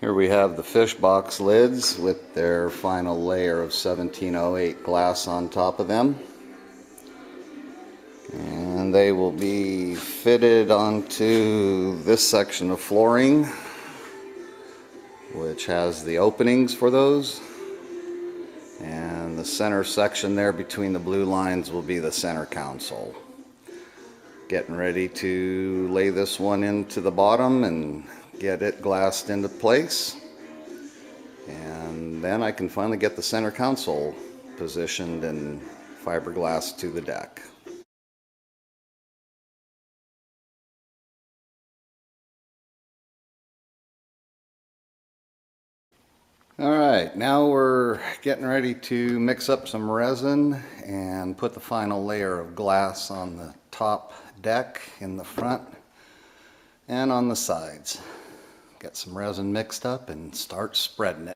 Here we have the fish box lids with their final layer of 1708 glass on top of them. And they will be fitted onto this section of flooring, which has the openings for those. And the center section there between the blue lines will be the center console. Getting ready to lay this one into the bottom and get it glassed into place. And then I can finally get the center console positioned and fiberglass to the deck. Alright, now we're getting ready to mix up some resin and put the final layer of glass on the top deck in the front and on the sides. Get some resin mixed up and start spreading it.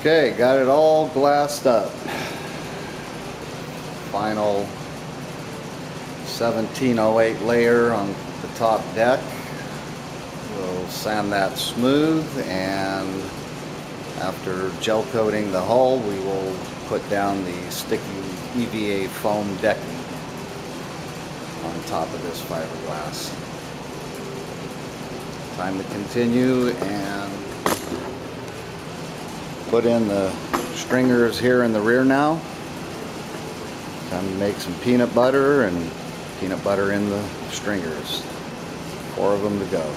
Okay, got it all glassed up. Final 1708 layer on the top deck. We'll sand that smooth, and after gel coating the hull, we will put down the sticky EVA foam decking on top of this fiberglass. Time to continue and put in the stringers here in the rear now. Time to make some peanut butter and peanut butter in the stringers. 4 of them to go.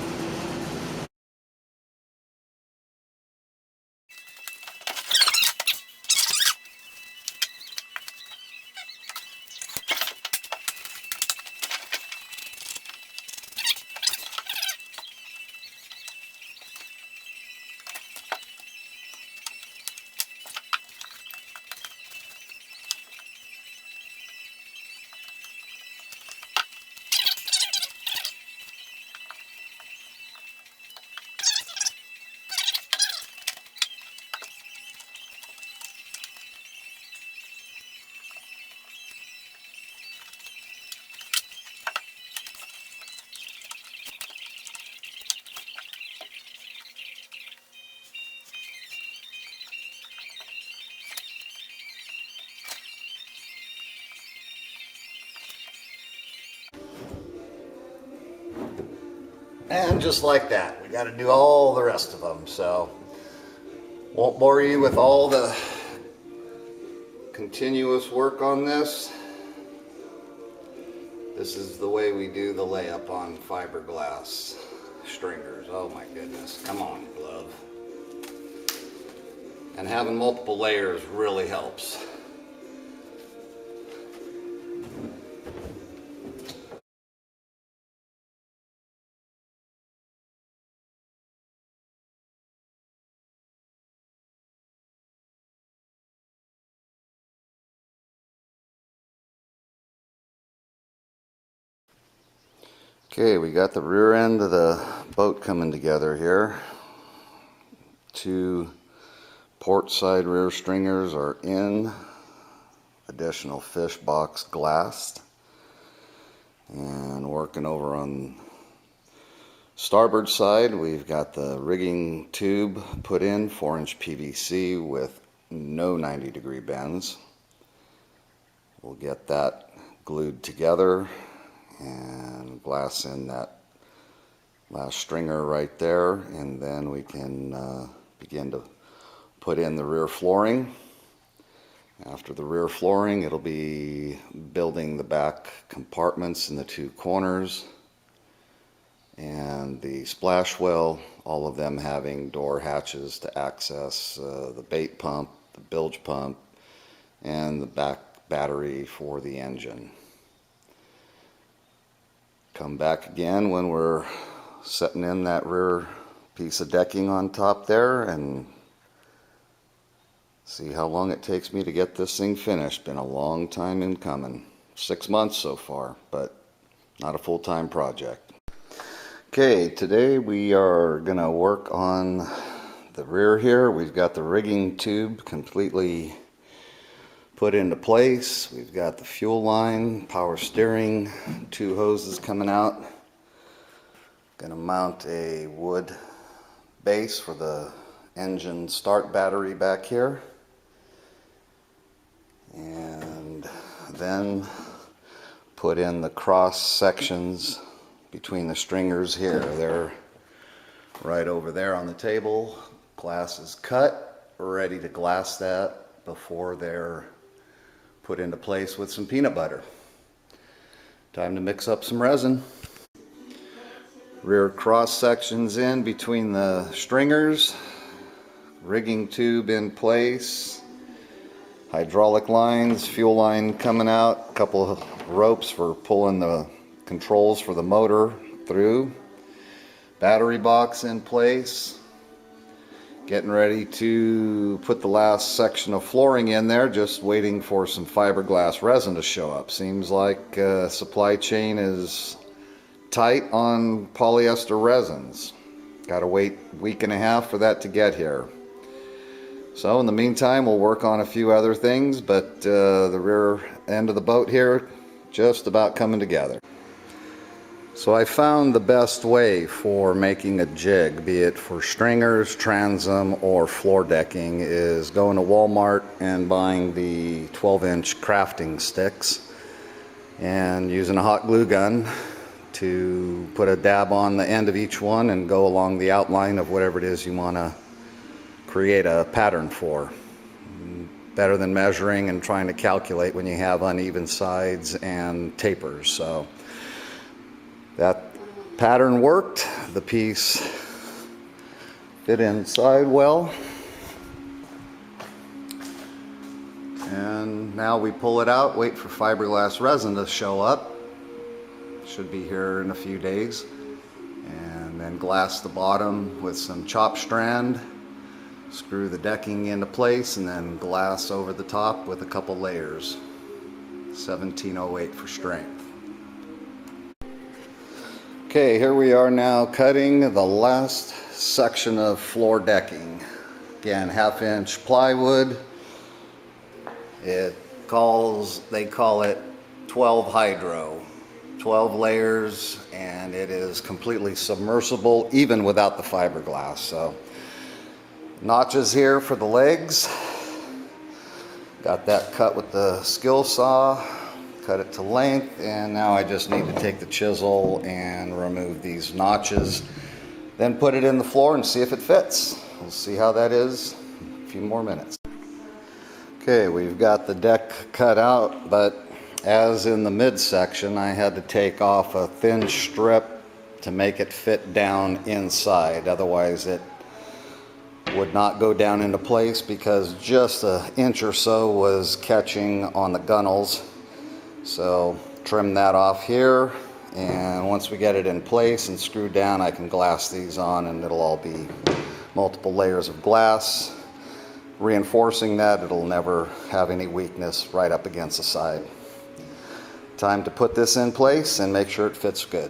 And just like that, we got to do all the rest of them. So, won't bore you with all the continuous work on this. This is the way we do the layup on fiberglass stringers. Oh my goodness, come on, glove. And having multiple layers really helps. Okay, we got the rear end of the boat coming together here. Two port side rear stringers are in, additional fish box glassed, and working over on starboard side we've got the rigging tube put in, 4-inch PVC with no 90-degree bends. We'll get that glued together and glass in that last stringer right there, and then we can begin to put in the rear flooring. After the rear flooring, it'll be building the back compartments in the two corners and the splash well, all of them having door hatches to access the bait pump, the bilge pump, and the back battery for the engine. Come back again when we're setting in that rear piece of decking on top there and see how long it takes me to get this thing finished. Been a long time in coming. 6 months so far, but not a full-time project. Okay, today we are gonna work on the rear here. We've got the rigging tube completely put into place. We've got the fuel line, power steering, two hoses coming out. Gonna mount a wood base for the engine start battery back here. And then put in the cross sections between the stringers here. They're right over there on the table. Glass is cut, ready to glass that before they're put into place with some peanut butter. Time to mix up some resin. Rear cross sections in between the stringers, rigging tube in place, hydraulic lines, fuel line coming out, a couple of ropes for pulling the controls for the motor through, battery box in place. Getting ready to put the last section of flooring in there, just waiting for some fiberglass resin to show up. Seems like supply chain is tight on polyester resins. Got to wait a week and a half for that to get here. So in the meantime, we'll work on a few other things, but the rear end of the boat here just about coming together. So I found the best way for making a jig, be it for stringers, transom, or floor decking, is going to Walmart and buying the 12-inch crafting sticks and using a hot glue gun to put a dab on the end of each one and go along the outline of whatever it is you want to create a pattern for. Better than measuring and trying to calculate when you have uneven sides and tapers. So that pattern worked. The piece fit inside well. And now we pull it out, wait for fiberglass resin to show up. Should be here in a few days. And then glass the bottom with some chop strand. Screw the decking into place and then glass over the top with a couple layers. 1708 for strength. Okay, here we are now cutting the last section of floor decking. Again, 1/2-inch plywood. They call it 12 hydro. 12 layers, and it is completely submersible even without the fiberglass. So notches here for the legs. Got that cut with the skill saw. Cut it to length, and now I just need to take the chisel and remove these notches, then put it in the floor and see if it fits. We'll see how that is in a few more minutes. Okay, we've got the deck cut out, but as in the midsection, I had to take off a thin strip to make it fit down inside. Otherwise it would not go down into place because just an inch or so was catching on the gunnels. So trim that off here, and once we get it in place and screwed down, I can glass these on and it'll all be multiple layers of glass, reinforcing that it'll never have any weakness right up against the side. Time to put this in place and make sure it fits good.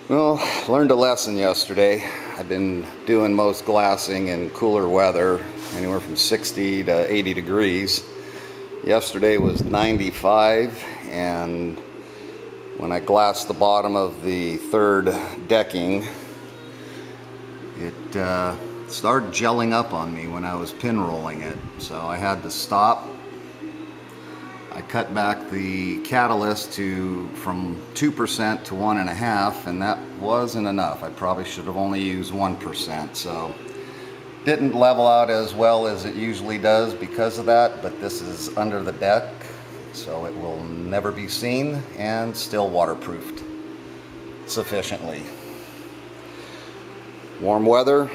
Well, learned a lesson yesterday. I've been doing most glassing in cooler weather, anywhere from 60 to 80 degrees. Yesterday was 95, and when I glassed the bottom of the third decking, it started gelling up on me when I was pin rolling it. So I had to stop. I cut back the catalyst from 2% to 1.5%, and that wasn't enough. I probably should have only used 1%. So didn't level out as well as it usually does because of that, but this is under the deck, so it will never be seen and still waterproofed sufficiently. Warm weather,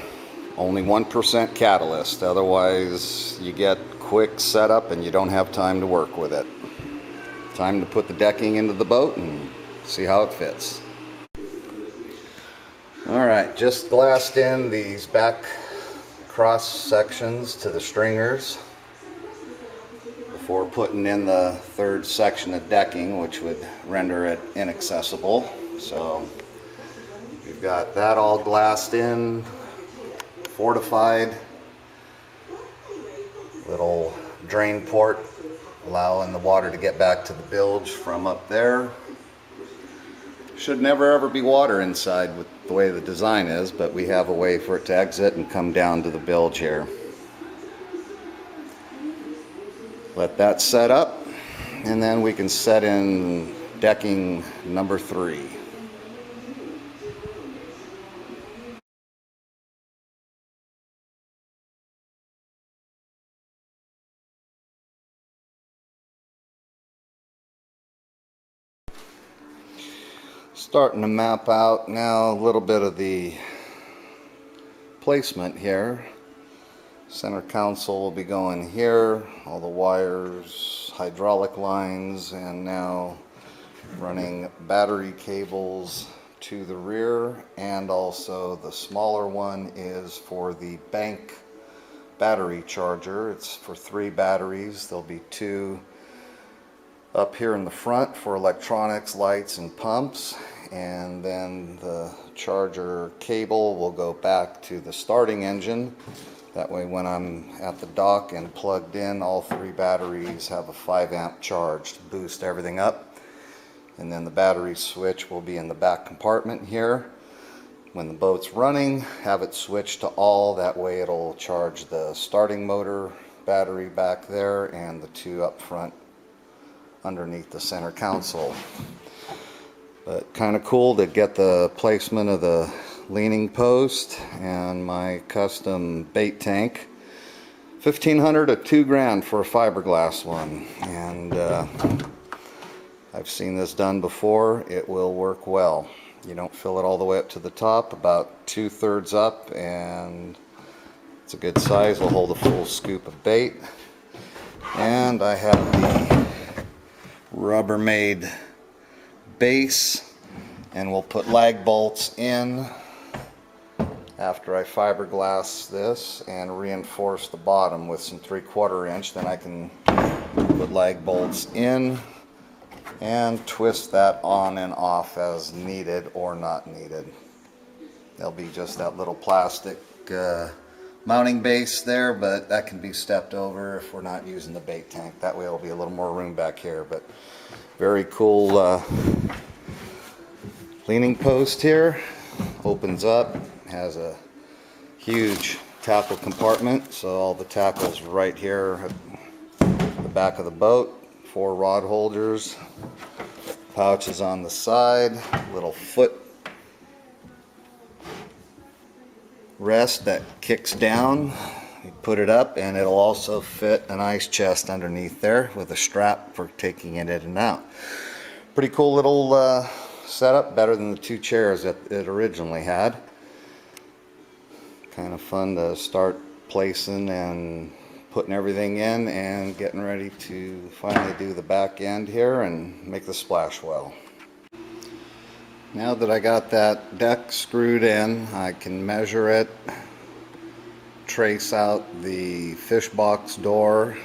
only 1% catalyst, otherwise you get quick setup and you don't have time to work with it. Time to put the decking into the boat and see how it fits. Alright, just glassed in these back cross sections to the stringers before putting in the third section of decking, which would render it inaccessible. So we've got that all glassed in, fortified, little drain port allowing the water to get back to the bilge from up there. Should never ever be water inside with the way the design is, but we have a way for it to exit and come down to the bilge here. Let that set up, and then we can set in decking number 3. Starting to map out now a little bit of the placement here. Center console will be going here, all the wires, hydraulic lines, and now running battery cables to the rear, and also the smaller one is for the bank battery charger. It's for 3 batteries. There'll be 2 up here in the front for electronics, lights, and pumps, and then the charger cable will go back to the starting engine. That way when I'm at the dock and plugged in, all 3 batteries have a 5-amp charge to boost everything up. And then the battery switch will be in the back compartment here. When the boat's running, have it switched to all, that way it'll charge the starting motor battery back there and the 2 up front underneath the center console. But kind of cool to get the placement of the leaning post and my custom bait tank. $1,500 to $2,000 for a fiberglass one, and I've seen this done before. It will work well. You don't fill it all the way up to the top, about 2/3 up, and it's a good size. Will hold a full scoop of bait. And I have the Rubbermaid base, and we'll put lag bolts in after I fiberglass this and reinforce the bottom with some 3/4 inch. Then I can put lag bolts in and twist that on and off as needed or not needed. There'll be just that little plastic mounting base there, but that can be stepped over if we're not using the bait tank. That way it'll be a little more room back here. But very cool leaning post here. Opens up, has a huge tackle compartment, so all the tackle's right here at the back of the boat. 4 rod holders, pouches on the side, little foot rest that kicks down. You put it up, and it'll also fit an ice chest underneath there with a strap for taking it in and out. Pretty cool little setup, better than the 2 chairs that it originally had. Kind of fun to start placing and putting everything in and getting ready to finally do the back end here and make the splash well. Now that I got that deck screwed in, I can measure it, trace out the fish box door,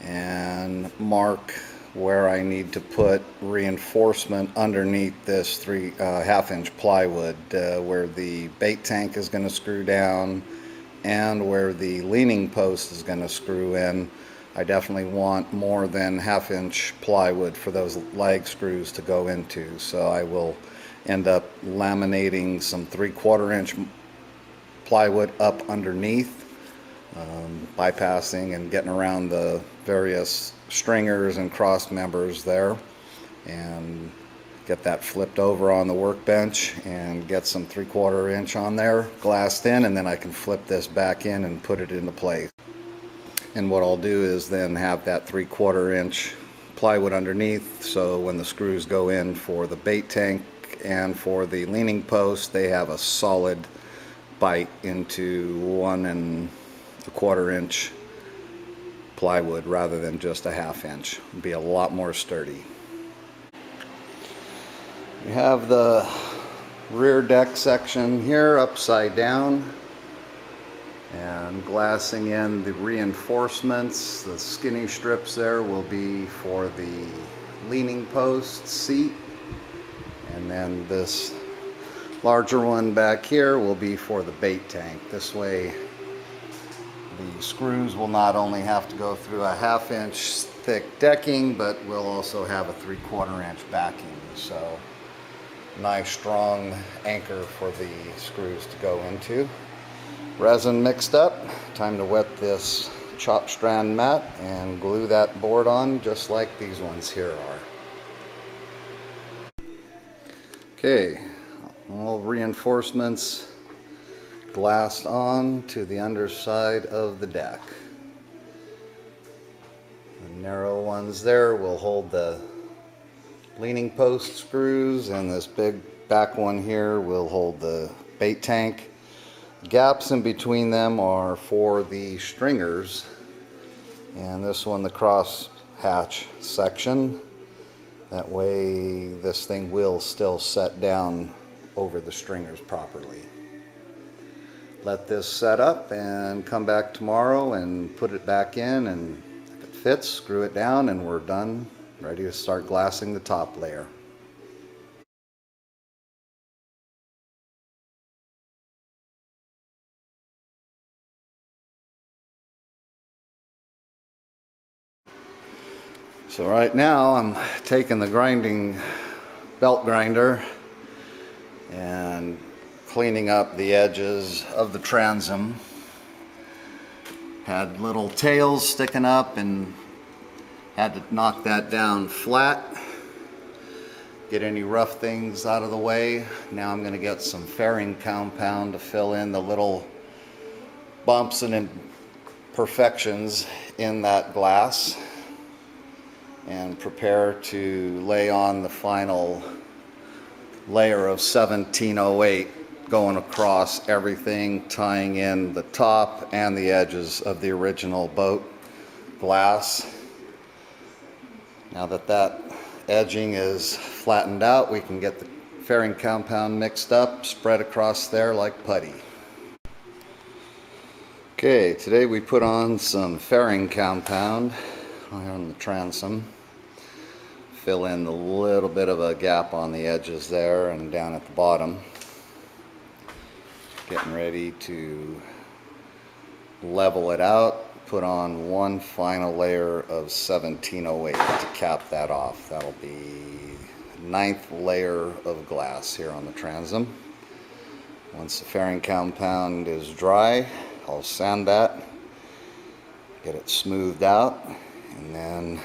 and mark where I need to put reinforcement underneath this 3.5 inch plywood, where the bait tank is going to screw down and where the leaning post is going to screw in. I definitely want more than 1/2 inch plywood for those lag screws to go into, so I will end up laminating some 3/4 inch plywood up underneath, bypassing and getting around the various stringers and cross members there, and get that flipped over on the workbench and get some 3/4 inch on there glassed in, and then I can flip this back in and put it into place. And what I'll do is then have that 3/4 inch plywood underneath, so when the screws go in for the bait tank and for the leaning post, they have a solid bite into 1 1/4 inch plywood rather than just a 1/2 inch. It'll be a lot more sturdy. We have the rear deck section here upside down, and glassing in the reinforcements. The skinny strips there will be for the leaning post seat, and then this larger one back here will be for the bait tank. This way the screws will not only have to go through a 1/2 inch thick decking, but we'll also have a 3/4 inch backing, so nice strong anchor for the screws to go into. Resin mixed up. Time to wet this chop strand mat and glue that board on just like these ones here are. Okay, all reinforcements glassed on to the underside of the deck. The narrow ones there will hold the leaning post screws, and this big back one here will hold the bait tank. Gaps in between them are for the stringers, and this one the cross hatch section. That way this thing will still set down over the stringers properly. Let this set up and come back tomorrow and put it back in, and if it fits, screw it down, and we're done, ready to start glassing the top layer. So right now I'm taking the grinding belt grinder and cleaning up the edges of the transom. Had little tails sticking up and had to knock that down flat, get any rough things out of the way. Now I'm going to get some fairing compound to fill in the little bumps and imperfections in that glass, and prepare to lay on the final layer of 1708 going across everything, tying in the top and the edges of the original boat glass. Now that that edging is flattened out, we can get the fairing compound mixed up, spread across there like putty. Okay, today we put on some fairing compound on the transom. Fill in a little bit of a gap on the edges there and down at the bottom. Getting ready to level it out, put on one final layer of 1708 to cap that off. That'll be 9th layer of glass here on the transom. Once the fairing compound is dry, I'll sand that, get it smoothed out, and then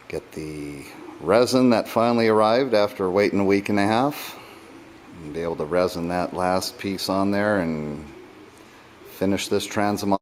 get the resin that finally arrived after waiting a week and a half, and be able to resin that last piece on there and finish this transom.